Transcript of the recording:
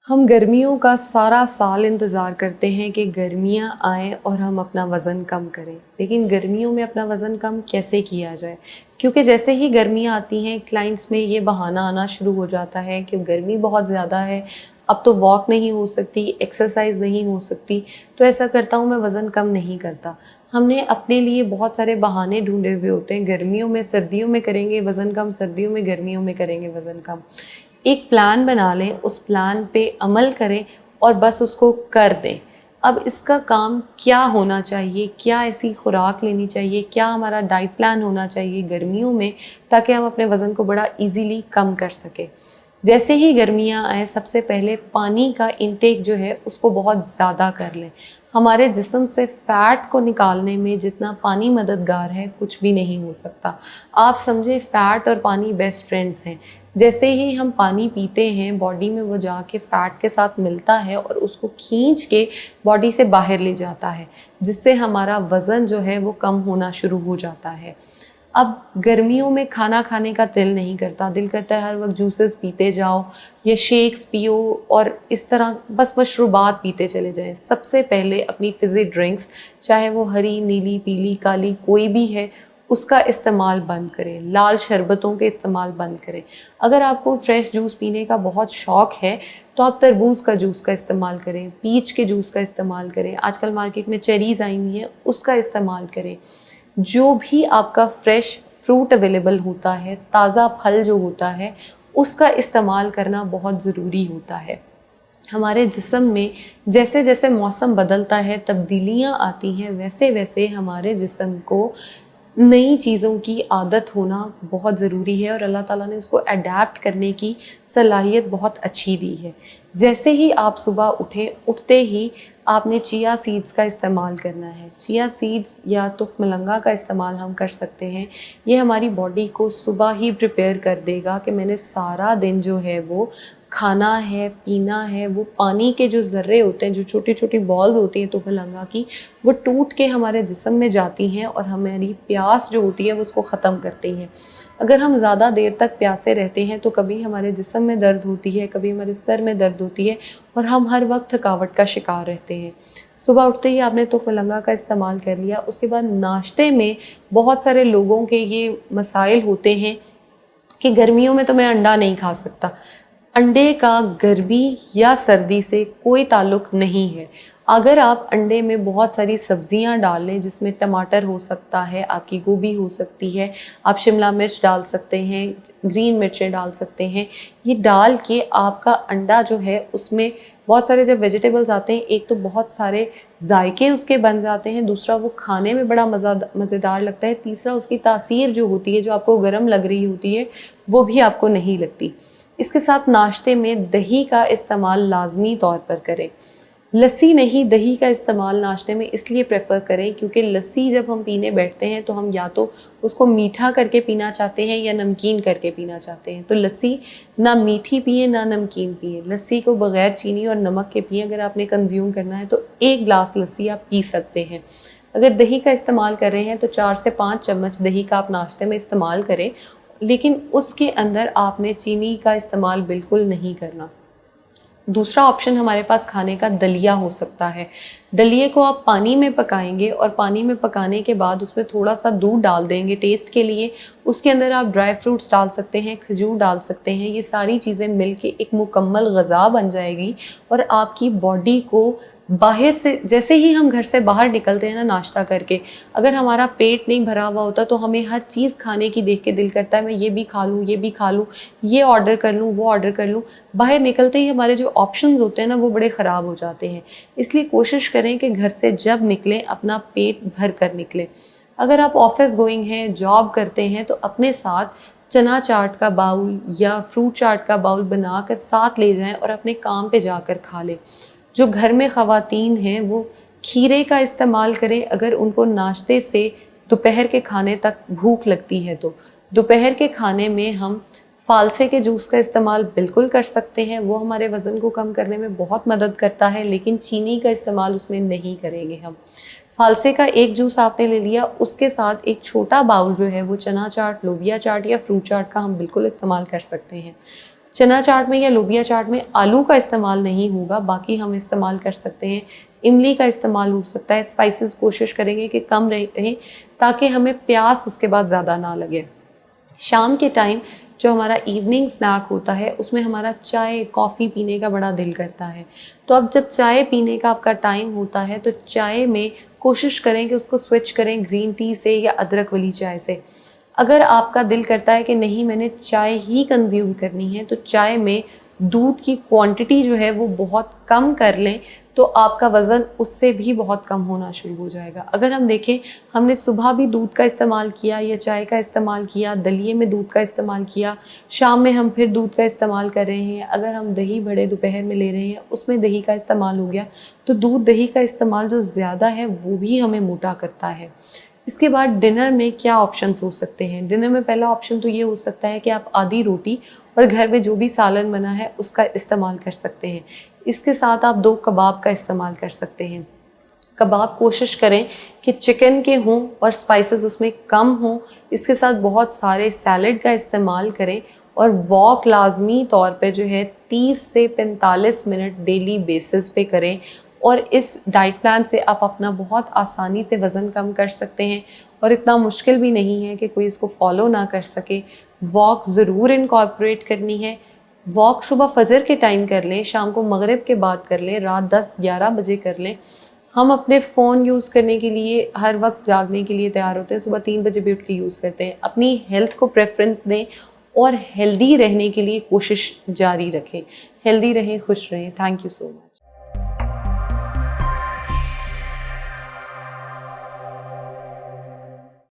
हम गर्मियों का सारा साल इंतज़ार करते हैं कि गर्मियाँ आएँ और हम अपना वज़न कम करें। लेकिन गर्मियों में अपना वज़न कम कैसे किया जाए? क्योंकि जैसे ही गर्मियाँ आती हैं, क्लाइंट्स में ये बहाना आना शुरू हो जाता है कि गर्मी बहुत ज़्यादा है, अब तो वॉक नहीं हो सकती, एक्सरसाइज़ नहीं हो सकती, तो ऐसा करता हूँ मैं वज़न कम नहीं करता। हमने अपने लिए बहुत सारे बहाने ढूँढे हुए होते हैं, गर्मियों में सर्दियों में करेंगे वज़न कम, सर्दियों में गर्मियों में करेंगे वज़न कम। एक प्लान बना लें, उस प्लान पे अमल करें और बस उसको कर दें। अब इसका काम क्या होना चाहिए, क्या ऐसी खुराक लेनी चाहिए, क्या हमारा डाइट प्लान होना चाहिए गर्मियों में, ताकि हम अपने वज़न को बड़ा ईज़िली कम कर सकें। जैसे ही गर्मियाँ आएँ, सबसे पहले पानी का इंटेक जो है उसको बहुत ज़्यादा कर लें। हमारे जिस्म से फ़ैट को निकालने में जितना पानी मददगार है, कुछ भी नहीं हो सकता। आप समझें, फ़ैट और पानी बेस्ट फ्रेंड्स हैं। जैसे ही हम पानी पीते हैं, बॉडी में वो जाके फ़ैट के साथ मिलता है और उसको खींच के बॉडी से बाहर ले जाता है, जिससे हमारा वज़न जो है वो कम होना शुरू हो जाता है। अब गर्मियों में खाना खाने का दिल नहीं करता, दिल करता है हर वक़्त जूसेस पीते जाओ या शेक्स पियो और इस तरह बस मशरूबात पीते चले जाएँ। सबसे पहले अपनी फ़िज़ी ड्रिंक्स, चाहे वो हरी, नीली, पीली, काली कोई भी है, उसका इस्तेमाल बंद करें। लाल शरबतों के इस्तेमाल बंद करें। अगर आपको फ्रेश जूस पीने का बहुत शौक़ है, तो आप तरबूज़ का जूस का इस्तेमाल करें, पीच के जूस का इस्तेमाल करें। आजकल मार्केट में चेरीज़ आई हुई हैं, उसका इस्तेमाल करें। जो भी आपका फ्रेश फ्रूट अवेलेबल होता है, ताज़ा फल जो होता है, उसका इस्तेमाल करना बहुत ज़रूरी होता है। हमारे जिस्म में जैसे-जैसे मौसम बदलता है, तब्दीलियाँ आती हैं, वैसे-वैसे हमारे जिस्म को नई चीज़ों की आदत होना बहुत ज़रूरी है और अल्लाह ताला ने उसको अडैप्ट करने की सलाहियत बहुत अच्छी दी है। जैसे ही आप सुबह उठें, उठते ही आपने चिया सीड्स का इस्तेमाल करना है। चिया सीड्स या तुख्मलंगा का इस्तेमाल हम कर सकते हैं। ये हमारी बॉडी को सुबह ही प्रिपेयर कर देगा कि मैंने सारा दिन जो है वो खाना है, पीना है, वो पानी के जो ज़र्रे होते हैं, जो छोटी-छोटी बॉल्स होती हैं तुख्मलंगा की, वो टूट के हमारे जिस्म में जाती हैं और हमारी प्यास जो होती है वो उसको ख़त्म करती हैं। अगर हम ज़्यादा देर तक प्यासे रहते हैं तो कभी हमारे जिस्म में दर्द होती है, कभी हमारे सर में दर्द होती है और हम हर वक्त थकावट का शिकार रहते हैं। सुबह उठते ही आपने तुख्मलंगा का इस्तेमाल कर लिया, उसके बाद नाश्ते में बहुत सारे लोगों के ये मसाइल होते हैं कि गर्मियों में तो मैं अंडा नहीं खा सकता। अंडे का गर्मी या सर्दी से कोई ताल्लुक़ नहीं है। अगर आप अंडे में बहुत सारी सब्ज़ियाँ डाल लें, जिसमें टमाटर हो सकता है, आपकी गोभी हो सकती है, आप शिमला मिर्च डाल सकते हैं, ग्रीन मिर्चें डाल सकते हैं। ये डाल के आपका अंडा जो है उसमें बहुत सारे जब वेजिटेबल्स आते हैं, एक तो बहुत सारे जायके उसके बन जाते हैं, दूसरा वो खाने में बड़ा मज़ेदार लगता है, तीसरा उसकी तासीर जो होती है, जो आपको गर्म लग रही होती है, वो भी आपको नहीं लगती। इसके साथ नाश्ते में दही का इस्तेमाल लाज़मी तौर पर करें। लस्सी नहीं, दही का इस्तेमाल नाश्ते में इसलिए प्रेफ़र करें क्योंकि लस्सी जब हम पीने बैठते हैं तो हम या तो उसको मीठा करके पीना चाहते हैं या नमकीन करके पीना चाहते हैं। तो लस्सी ना मीठी पिएँ ना नमकीन पिएँ। लस्सी को बग़ैर चीनी और नमक के पिएँ। अगर आपने कंज़्यूम करना है तो 1 ग्लास लस्सी आप पी सकते हैं। अगर दही का इस्तेमाल कर रहे हैं तो 4 से 5 चम्मच दही का आप नाश्ते में इस्तेमाल करें, लेकिन उसके अंदर आपने चीनी का इस्तेमाल बिल्कुल नहीं करना। दूसरा ऑप्शन हमारे पास खाने का दलिया हो सकता है। दलिए को आप पानी में पकाएंगे और पानी में पकाने के बाद उसमें थोड़ा-सा दूध डाल देंगे टेस्ट के लिए। उसके अंदर आप ड्राई फ्रूट्स डाल सकते हैं, खजूर डाल सकते हैं। ये सारी चीज़ें मिल के एक मुकम्मल ग़िज़ा बन जाएगी और आपकी बॉडी को बाहर से, जैसे ही हम घर से बाहर निकलते हैं ना नाश्ता करके, अगर हमारा पेट नहीं भरा हुआ होता तो हमें हर चीज़ खाने की देख के दिल करता है मैं ये भी खा लूँ, ये भी खा लूँ, ये ऑर्डर कर लूँ, वो ऑर्डर कर लूँ। बाहर निकलते ही हमारे जो ऑप्शंस होते हैं ना वो बड़े ख़राब हो जाते हैं। इसलिए कोशिश करें कि घर से जब निकलें अपना पेट भर कर निकलें। अगर आप ऑफ़िस गोइंग हैं, जॉब करते हैं, तो अपने साथ चना चाट का बाउल या फ्रूट चाट का बाउल बनाकर साथ ले जाएँ और अपने काम पे जाकर खा लें। जो घर में ख़वातीन हैं वो खीरे का इस्तेमाल करें अगर उनको नाश्ते से दोपहर के खाने तक भूख लगती है तो। दोपहर के खाने में हम फ़ालसे के जूस का इस्तेमाल बिल्कुल कर सकते हैं, वो हमारे वज़न को कम करने में बहुत मदद करता है, लेकिन चीनी का इस्तेमाल उसमें नहीं करेंगे हम। फ़ालसे का एक जूस आपने ले लिया, उसके साथ एक छोटा बाउल जो है वो चना चाट, लोबिया चाट या फ्रूट चाट का हम बिल्कुल इस्तेमाल कर सकते हैं। चना चाट में या लोबिया चाट में आलू का इस्तेमाल नहीं होगा, बाकी हम इस्तेमाल कर सकते हैं। इमली का इस्तेमाल हो सकता है। स्पाइसेस कोशिश करेंगे कि कम रहे ताकि हमें प्यास उसके बाद ज़्यादा ना लगे। शाम के टाइम जो हमारा इवनिंग स्नैक होता है उसमें हमारा चाय कॉफ़ी पीने का बड़ा दिल करता है। तो अब जब चाय पीने का आपका टाइम होता है तो चाय में कोशिश करें कि उसको स्विच करें ग्रीन टी से या अदरक वाली चाय से। अगर आपका दिल करता है कि नहीं मैंने चाय ही कंज्यूम करनी है तो चाय में दूध की क्वांटिटी जो है वो बहुत कम कर लें, तो आपका वज़न उससे भी बहुत कम होना शुरू हो जाएगा। अगर हम देखें, हमने सुबह भी दूध का इस्तेमाल किया या चाय का इस्तेमाल किया, दलिए में दूध का इस्तेमाल किया, शाम में हम फिर दूध का इस्तेमाल कर रहे हैं, अगर हम दही बड़े दोपहर में ले रहे हैं उसमें दही का इस्तेमाल हो गया, तो दूध दही का इस्तेमाल जो ज़्यादा है वो भी हमें मोटा करता है। इसके बाद डिनर में क्या ऑप्शंस हो सकते हैं? डिनर में पहला ऑप्शन तो ये हो सकता है कि आप आधी रोटी और घर में जो भी सालन बना है उसका इस्तेमाल कर सकते हैं। इसके साथ आप 2 कबाब का इस्तेमाल कर सकते हैं। कबाब कोशिश करें कि चिकन के हों और स्पाइसेस उसमें कम हों। इसके साथ बहुत सारे सैलड का इस्तेमाल करें और वॉक लाजमी तौर पे जो है 30 से 45 मिनट डेली बेसिस पे करें। और इस डाइट प्लान से आप अपना बहुत आसानी से वज़न कम कर सकते हैं और इतना मुश्किल भी नहीं है कि कोई इसको फॉलो ना कर सके। वॉक ज़रूर इनकॉर्पोरेट करनी है। वॉक सुबह फजर के टाइम कर लें, शाम को मगरिब के बाद कर लें, रात 10-11 बजे कर लें। हम अपने फ़ोन यूज़ करने के लिए हर वक्त जागने के लिए तैयार होते हैं, सुबह 3 बजे भी उठ के यूज़ करते हैं। अपनी हेल्थ को प्रेफरेंस दें और हेल्दी रहने के लिए कोशिश जारी रखें। हेल्दी रहें, खुश रहें। Thank you so much.